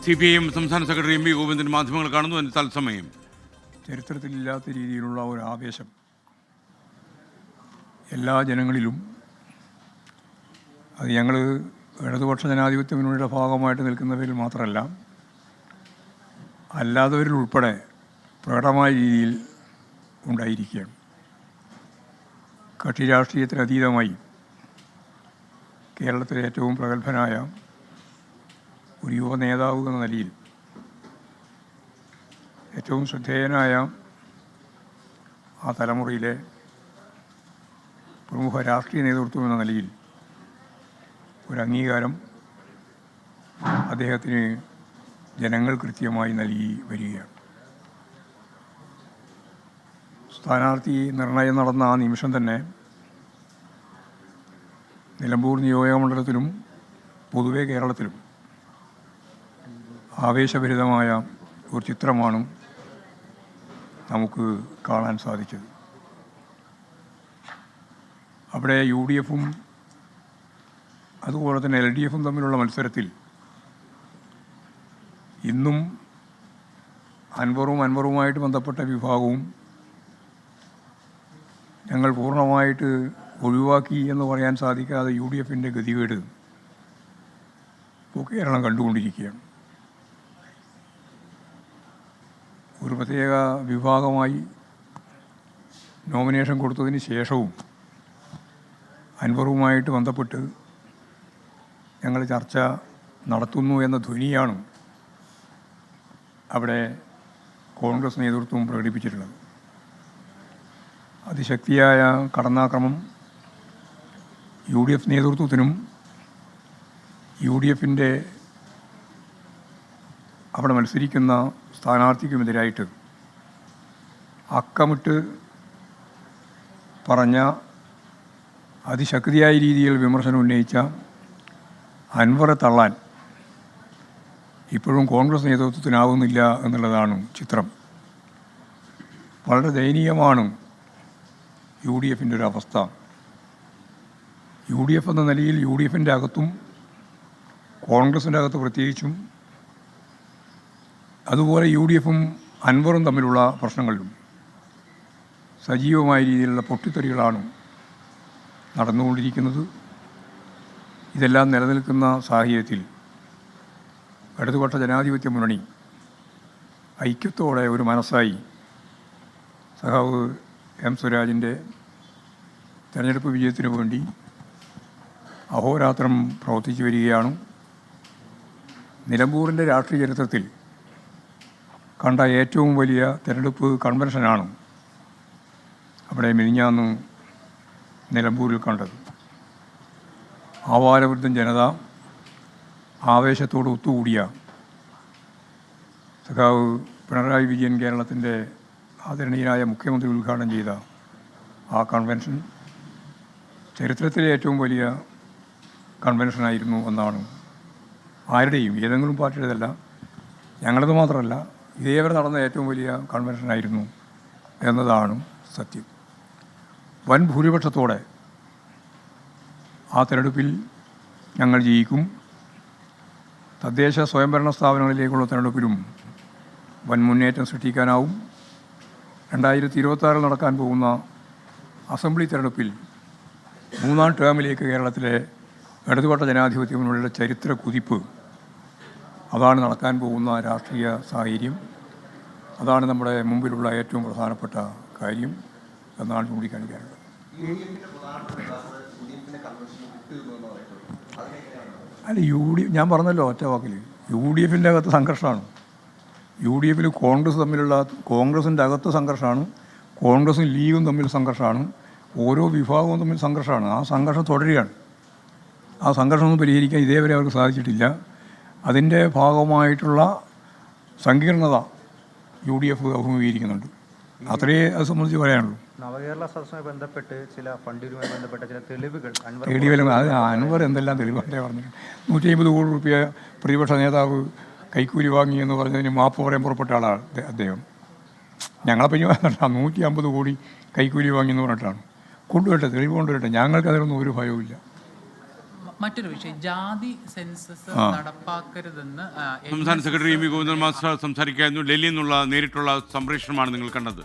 CPIM സംസ്ഥാന secretary M V Govindan മാധ്യമങ്ങൾ കാണുന്നു തത്സമയം. ചരിത്രത്തിലില്ലാത്ത രീതിയിലുള്ള ഒരു ആവേശം എല്ലാ ജനങ്ങളിലും. അത് ഞങ്ങൾ ഇടതുപക്ഷ ജനാധിപത്യ മുന്നണിയുടെ ഭാഗമായിട്ട് നിൽക്കുന്നവരിൽ മാത്രമല്ല, അല്ലാത്തവരിൽ ഉൾപ്പെടെ പ്രകടമായ രീതിയിൽ ഉണ്ടായിരിക്കുകയാണ്. കക്ഷി രാഷ്ട്രീയത്തിന് അതീതമായി കേരളത്തിലെ ഏറ്റവും പ്രഗത്ഭനായ ഒരു യുവ നേതാവ് എന്ന നിലയിൽ, ഏറ്റവും ശ്രദ്ധേയനായ ആ തലമുറയിലെ പ്രമുഖ രാഷ്ട്രീയ നേതൃത്വം എന്ന നിലയിൽ ഒരു അംഗീകാരം അദ്ദേഹത്തിന് ജനങ്ങൾ കൃത്യമായി നൽകി വരികയാണ്. സ്ഥാനാർത്ഥി നിർണയം നടന്ന ആ നിമിഷം തന്നെ നിലമ്പൂർ നിയോജകമണ്ഡലത്തിലും പൊതുവെ കേരളത്തിലും ആവേശഭരിതമായ ഒരു ചിത്രമാണ് നമുക്ക് കാണാൻ സാധിച്ചത്. അവിടെ UDFും അതുപോലെ തന്നെ LDFും തമ്മിലുള്ള മത്സരത്തിൽ ഇന്നും അൻവറുമായിട്ട് ബന്ധപ്പെട്ട വിഭാഗവും ഞങ്ങൾ പൂർണ്ണമായിട്ട് ഒഴിവാക്കി എന്ന് പറയാൻ സാധിക്കാതെ UDFിൻ്റെ ഗതികേട് ഇപ്പോൾ കേരളം കണ്ടുകൊണ്ടിരിക്കുകയാണ്. ഒരു പ്രത്യേക വിഭാഗമായി നോമിനേഷൻ കൊടുത്തതിന് ശേഷവും അൻവറുമായിട്ട് ബന്ധപ്പെട്ട് ഞങ്ങൾ ചർച്ച നടത്തുന്നു എന്ന ധ്വനിയാണ് അവിടെ കോൺഗ്രസ് നേതൃത്വം പ്രകടിപ്പിച്ചിട്ടുള്ളത്. അതിശക്തിയായ കടന്നാക്രമം UDF നേതൃത്വത്തിനും UDFിൻ്റെ അവിടെ മത്സരിക്കുന്ന സ്ഥാനാർത്ഥിക്കുമെതിരായിട്ട് അക്കമിട്ട് പറഞ്ഞ അതിശക്തിയായ രീതിയിൽ വിമർശനം ഉന്നയിച്ച അൻവറെ തള്ളാൻ ഇപ്പോഴും കോൺഗ്രസ് നേതൃത്വത്തിനാവുന്നില്ല എന്നുള്ളതാണ് ചിത്രം. വളരെ ദയനീയമാണ് UDFിൻ്റെ ഒരു അവസ്ഥ. UDF എന്ന നിലയിൽ UDFിൻ്റെ അകത്തും കോൺഗ്രസിൻ്റെ അകത്ത് പ്രത്യേകിച്ചും, അതുപോലെ UDFും അൻവറും തമ്മിലുള്ള പ്രശ്നങ്ങളിലും സജീവമായ രീതിയിലുള്ള പൊട്ടിത്തെറികളാണ് നടന്നുകൊണ്ടിരിക്കുന്നത്. ഇതെല്ലാം നിലനിൽക്കുന്ന സാഹചര്യത്തിൽ ഇടതുപക്ഷ ജനാധിപത്യ മുന്നണി ഐക്യത്തോടെ ഒരു മനസ്സായി സഖാവ് M സ്വരാജിൻ്റെ തെരഞ്ഞെടുപ്പ് വിജയത്തിനു വേണ്ടി അഹോരാത്രം പ്രവർത്തിച്ചു വരികയാണ്. നിലമ്പൂരിൻ്റെ രാഷ്ട്രീയ ചരിത്രത്തിൽ കണ്ട ഏറ്റവും വലിയ തെരഞ്ഞെടുപ്പ് കൺവെൻഷനാണ് അവിടെ മിനിഞ്ഞാന്ന് നിലമ്പൂരിൽ കണ്ടത്. ആവാരവൃദ്ധം ജനത ആവേശത്തോട് ഒത്തുകൂടിയ സഖാവ് പിണറായി വിജയൻ കേരളത്തിൻ്റെ ആദരണീയനായ മുഖ്യമന്ത്രി ഉദ്ഘാടനം ചെയ്ത ആ കൺവെൻഷൻ ചരിത്രത്തിലെ ഏറ്റവും വലിയ കൺവെൻഷനായിരുന്നു എന്നാണ് ആരുടെയും, ഏതെങ്കിലും പാർട്ടിയുടേതല്ല, ഞങ്ങളത് മാത്രമല്ല, ഇതേവരെ നടന്ന ഏറ്റവും വലിയ കൺവെൻഷനായിരുന്നു എന്നതാണ് സത്യം. വൻ ഭൂരിപക്ഷത്തോടെ ആ തെരഞ്ഞെടുപ്പിൽ ഞങ്ങൾ ജയിക്കും. തദ്ദേശ സ്വയംഭരണ സ്ഥാപനങ്ങളിലേക്കുള്ള തെരഞ്ഞെടുപ്പിലും വൻ മുന്നേറ്റം സൃഷ്ടിക്കാനാവും. 2026 നടക്കാൻ പോകുന്ന അസംബ്ലി തെരഞ്ഞെടുപ്പിൽ 3ാം ടേമിലേക്ക് കേരളത്തിലെ ഇടതുപക്ഷ ജനാധിപത്യ മുന്നണിയുടെ ചരിത്ര കുതിപ്പ്, അതാണ് നടക്കാൻ പോകുന്ന രാഷ്ട്രീയ സാഹചര്യം. അതാണ് നമ്മുടെ മുമ്പിലുള്ള ഏറ്റവും പ്രധാനപ്പെട്ട കാര്യം എന്നാണ് ചൂണ്ടിക്കാണിക്കാനുള്ളത്. അല്ല, ഞാൻ പറഞ്ഞല്ലോ ഒറ്റ വാക്കിൽ, UDFിൻ്റെ അകത്ത് സംഘർഷമാണ്. UDFിൽ കോൺഗ്രസിൻ്റെ അകത്ത് സംഘർഷമാണ്, കോൺഗ്രസും ലീഗും തമ്മിൽ സംഘർഷമാണ്, ഓരോ വിഭാഗവും തമ്മിൽ സംഘർഷമാണ്. ആ സംഘർഷം തുടരുകയാണ്. ആ സംഘർഷമൊന്നും പരിഹരിക്കാൻ ഇതേവരെ അവർക്ക് സാധിച്ചിട്ടില്ല. അതിൻ്റെ ഭാഗമായിട്ടുള്ള സങ്കീർണത UDF അഭിമുഖീകരിക്കുന്നുണ്ട്. അത്രയേ അത് സംബന്ധിച്ച് പറയാനുള്ളൂ. നവകേരള സദസ്സുമായി ബന്ധപ്പെട്ട് ചില ഫണ്ടുമായി ബന്ധപ്പെട്ട ചില തെളിവുകൾ അത് അൻവർ എന്തെല്ലാം തെളിവാണ് പറഞ്ഞത്. 150 കോടി രൂപ പ്രതിപക്ഷ നേതാവ് കൈക്കൂലി വാങ്ങി എന്ന് പറഞ്ഞതിന് മാപ്പ് പറയാൻ പുറപ്പെട്ട ആളാണ് അദ്ദേഹം. ഞങ്ങളെ പറ്റി 150 കോടി കൈക്കൂലി വാങ്ങി എന്ന് പറഞ്ഞിട്ടാണ്. കൊണ്ടുവരട്ടെ, തെളിവ് കൊണ്ടുവരട്ടെ. ഞങ്ങൾക്ക് അതിനൊന്നും ഒരു ഭയവുമില്ല. മറ്റൊരു വിഷയം, ജാതി സെൻസസ് നടപ്പാക്കരുതെന്ന് സംസ്ഥാന secretary M V Govindan master സംസാരിക്കായിരുന്നു. ഡൽഹിയിൽ നിന്നുള്ള നേരിട്ടുള്ള സംപ്രേഷണമാണ് നിങ്ങൾ കണ്ടത്.